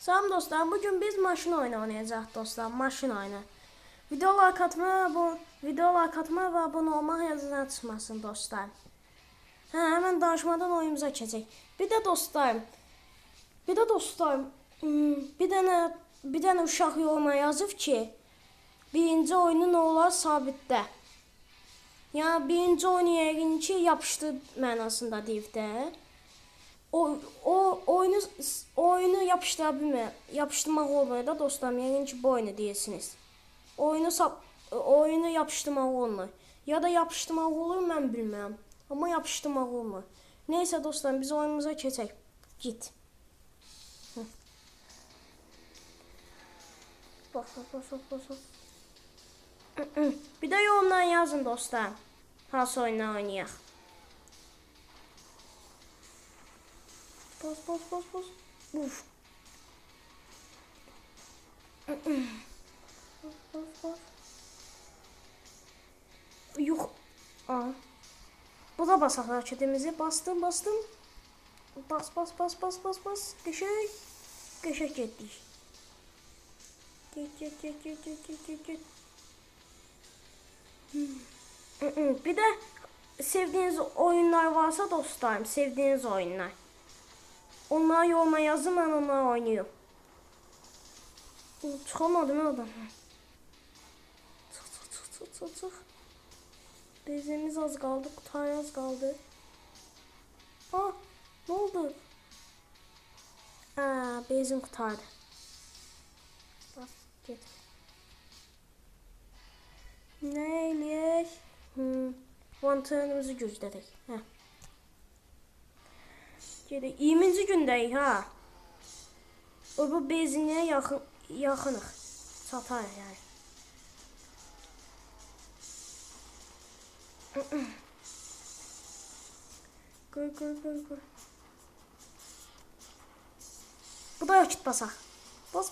Salam dostlar, bugün biz maşın oyunu oynayacağıq dostlar, maşın oyunu. Video like atma və abunə olmaq yazıdan çıxmasın dostlar. Hemen danışmadan oyunumuza keçək. Bir də dostlar, bir dənə uşaq yoruma yazıb ki, birinci oyunu nə olar sabitdə. Yəni birinci oyunu yəqin ki, yapışdı mənasında deyib də. Oyunu yapıştırmaq olmuyor da dostlarım, yəqin ki bu oyunu deyirsiniz. Oyunu yapıştırmaq olmur. Ya da yapıştırmaq olur, mən bilmirəm. Amma yapıştırmaq olmur. Neyse dostlarım, biz oyunumuza keçək. Git. Bas. Bir də yorumdan yazın dostlar. Hansı oyundan oynayaq. Bas. Uf. Bas. Yox. Bu da basaq raketimizi. Bastım. Bas. Qəşəng getdik. Get. Bir də sevdiğiniz oyunlar varsa dostlarım, sevdiğiniz oyunlar. Onlara yoruma yazın, ben onları oynuyorum. Çıxamadım oradan. Çıx. Bezimiz az qaldı, qutay az qaldı. Ne oldu? Bezim qutardı. Bas, get. Nə eləyək? Lanternimizi gözlədik. Gedək. 20-ci gündəyik ha. Bu benzinliyə yaxınıq. Çatar yəni. Qır. Bu da yakıt basaq. Bas.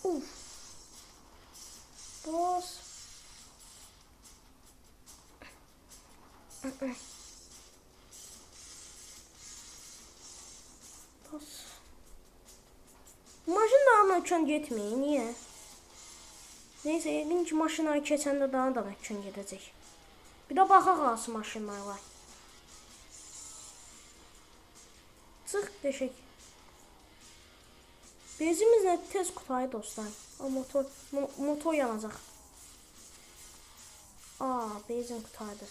Uf. Bas. Maşın daha mümkün getməyin, niyə? Neyse, yəqin ki maşınları keçəndə daha da mümkün gedəcək. Bir də baxaq hansı maşınlar var. Çıx, qəşəng. Bezimiz nə tez qutayı dostlar. Motor yanacaq. Bezin qutaydı.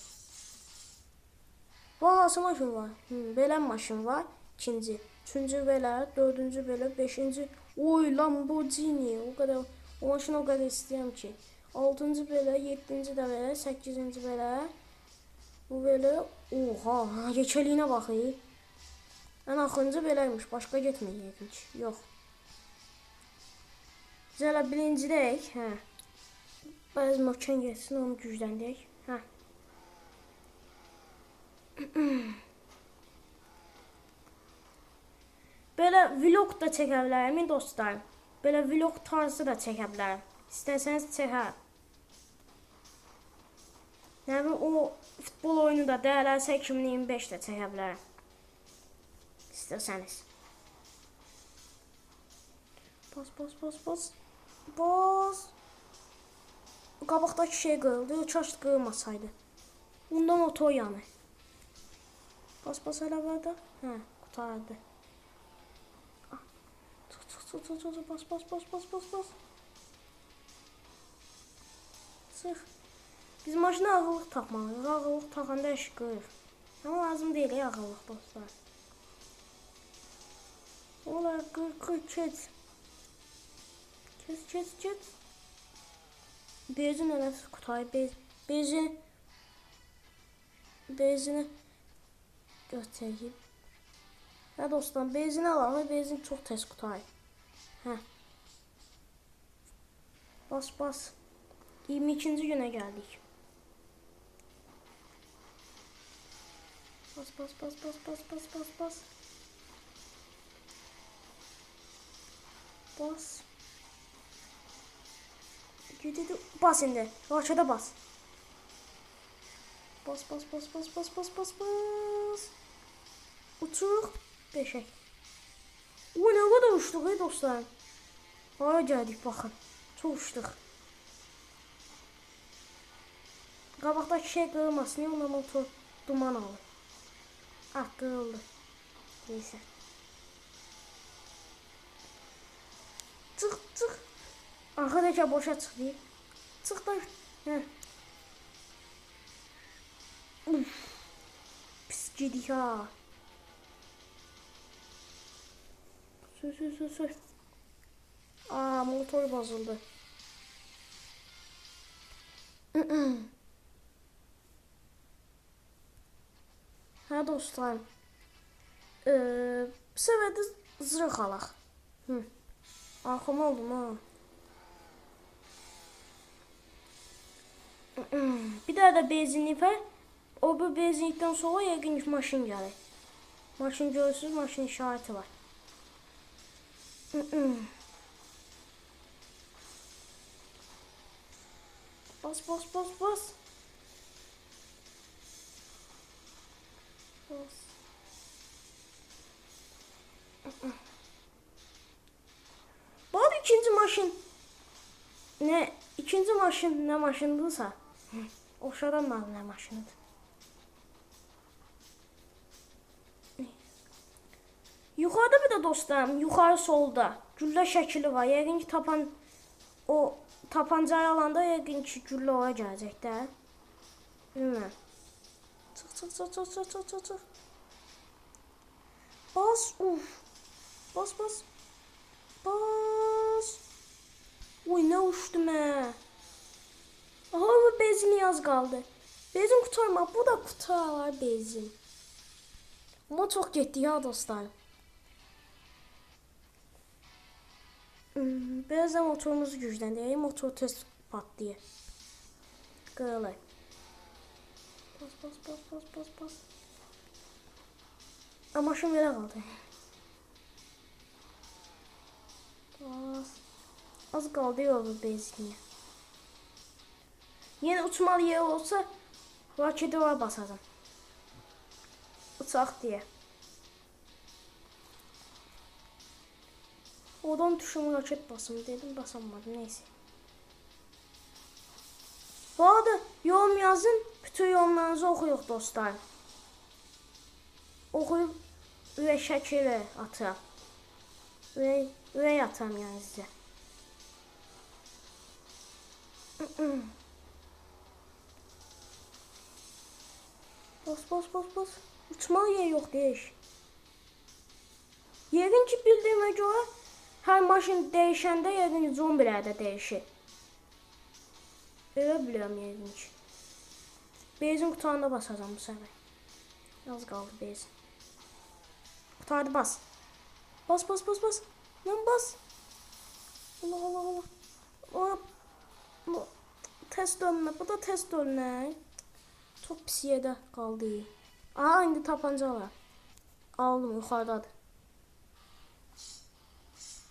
Bu hansı maşın var? Belə maşın var. İkinci. Üçüncü belə, dördüncü belə, beşinci. Oy, Lamborghini. O maşını o kadar istəyirəm ki. Altıncı belə, yeddinci də belə, səkkizinci belə. Bu belə. Oha, yekəliyinə baxın. Ən axırıncı beləymiş. Başqa getməyəcək ki. Yox. Biz hələ birincidəyik. Bəzi maşın getsin, onu gücləndəyik. Böyle vlog da çəkə bilərəm dostlar. Böyle vlog tarzı da çəkə bilərəm. İstəsəniz çəkər. Yəni o futbol oyunu da DLS 2025 də çəkə bilərəm. İstəsəniz. Bas. Qabaqdakı şey qırıldı. Kaş qırılmasaydı. Bundan motor yanır. Bas hələ var da. Qutardı. Bas. Çıx. Biz maşına ağırlıq taxmalıyıq. Ağırlıq taxanda iş qırıq. Amma lazım deyil ağırlıq dostlar. Olar qır keç. Keç. Bezin eləsi qutayı. Bezini götüreyim. Ya dostlar, benzin alalım. Benzin çok tez qutayı. Bas. 22-ci günə gəldik. Bas. Gidiyor. Bas indi. Rakete bas. Bas. Uçuruq. Beşək. O ne kadar uçtuk ey dostlar. Hara geldik bakın. Çok uçtuk. Qabaqdakı şey qırılmasın. Niye ona motor duman alır? Ah qırıldı. Neyse. Çık çık. Arkadakı boşa çıxdı. Çık da. Heh. Uf. Pis gidik ha. Sür. Aa motor bozuldu. Ha dostlar. Bu sefer də zırh alaq. Arxam oldum ha. Bir daha da benzinlik var. O bu benzinlikten sonra yəqin ki maşın gəlir. Maşın görürsünüz, maşın işareti var. Bas. Bas. Bu arada ikinci maşın ne? İkinci maşın ne maşındırsa oxşadan ne maşınıdır. Yuxarıda bir də dostlarım, yuxarı solda güllə şəkili var. Yəqin ki o tapancayı alanda yəqin ki güllə ora gələcək də. Bilmirəm. Çıx. Bas, uf. Bas. Oy ne uçtum he. Aha bu benzin az kaldı. Benzin kurtarma. Bu da kurtarlar benzin. Ama çok gitti ya dostlar. Birazdan motorumuzu gücləndirək. Motor tez patlayır. Qırılır. Bas. Ama maşın belə qaldı. Bas. Az qaldı yolu benzinliyə. Yeni uçmalı yer olsa raketi var basacağım. Uçaq diye. Oradan düşüm raket basım dedim, basamadım, neyse. Bu arada yorum yazın, bütün yorumlarınızı okuyuq dostlar. Okuyup ürək şəkili atıram. Ürək atıram yani sizə. Bas. Uçmalı yer yox deyiş. Yəqin ki bildiyimə görə hər maşın dəyişəndə yəqin ki zombilər də dəyişir. Elə bilirəm yəqin ki. Benzin qutarında basacağım bu səfər. Az qaldı benzin. Qutardı bas. Bas. Lan bas. Allah. Test dönme. Bu da test dönme. Çok pis yerdə qaldı. Aha indi tapanca var. Aldım yuxarıdadır.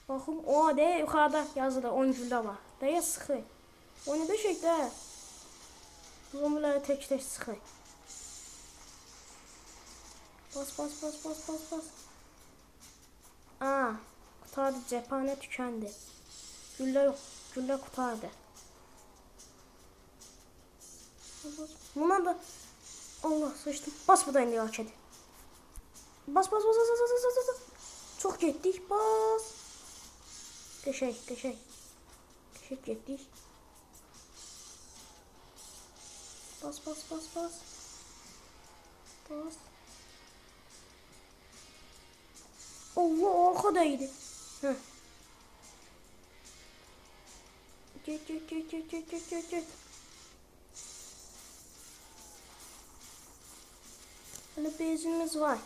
Baxın o de yuxarıda yazıda 10 güllə var. Dəyə sıxı. O nə deşək də? Zombiləri tək sıxı. Bas. Aa, qutardı, cephane tükendi. Güllə yox, güllə qutardı. Buna da Allah sıçtım. Bas bu da indi raketi. Bas. Çok getdik. Bas. Qəşəng. Qəşəng getdik. Bas. Allah arkadaydı. Heh. Get. Böyle benzinimiz var.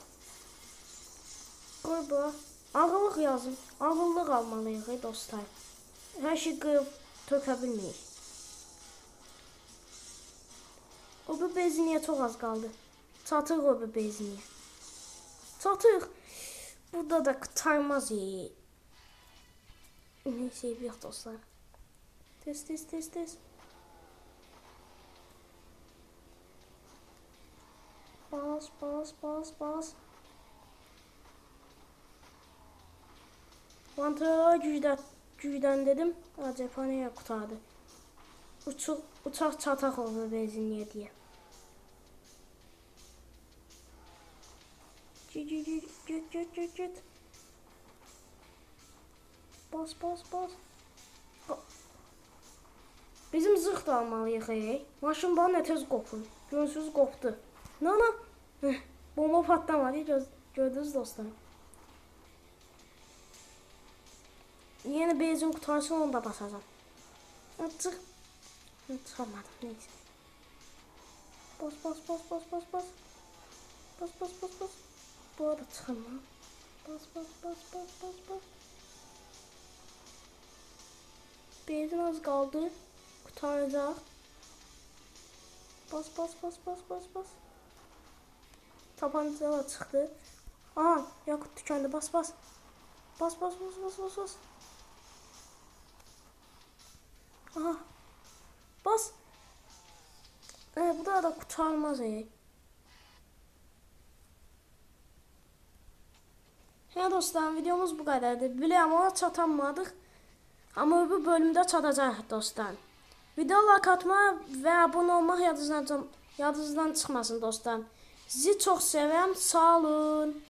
Burada ağırlık yazın. Ağırlık almalıyıq dostlar. Her şey qırıb tökə bilməyik. O bu benzinliyə çox az qaldı. Çatırıq o bu benzinliyə. Çatırıq. Burada da qurtarmaz. Neyse yox dostlar. Test. Bas. Vantilatora gücdən dedim. Cephaneye qurtardı. Uçaq çataq olur benzinliyə deyə. Get. Bas. Bizim zırh da almalıyıq. Maşın bana tez qopur. Görsüz qopdu. Nana. Bomba patlamadı. Gördünüz dostlar. Yeni benzin qutarsın onu da basacağım. Açık. Çıxamadım. Neyse. Bas. Bu arada çıxamam. Bas. Benzin az qaldı. Qutaracaq. Bas. Tapanca da çıxdı. Aha, yakıt tükəndi. Bas. Bas. Aha. Bas. Bu da kurtarmaz. Ya dostlar, videomuz bu kadardı. Bilirəm ona çatanmadıq. Amma bu bölümdə çatacaq dostlar. Video like atma və abunə olmaq yadınızdan çıxmasın dostlar. Sizi çox sevirəm. Sağ olun.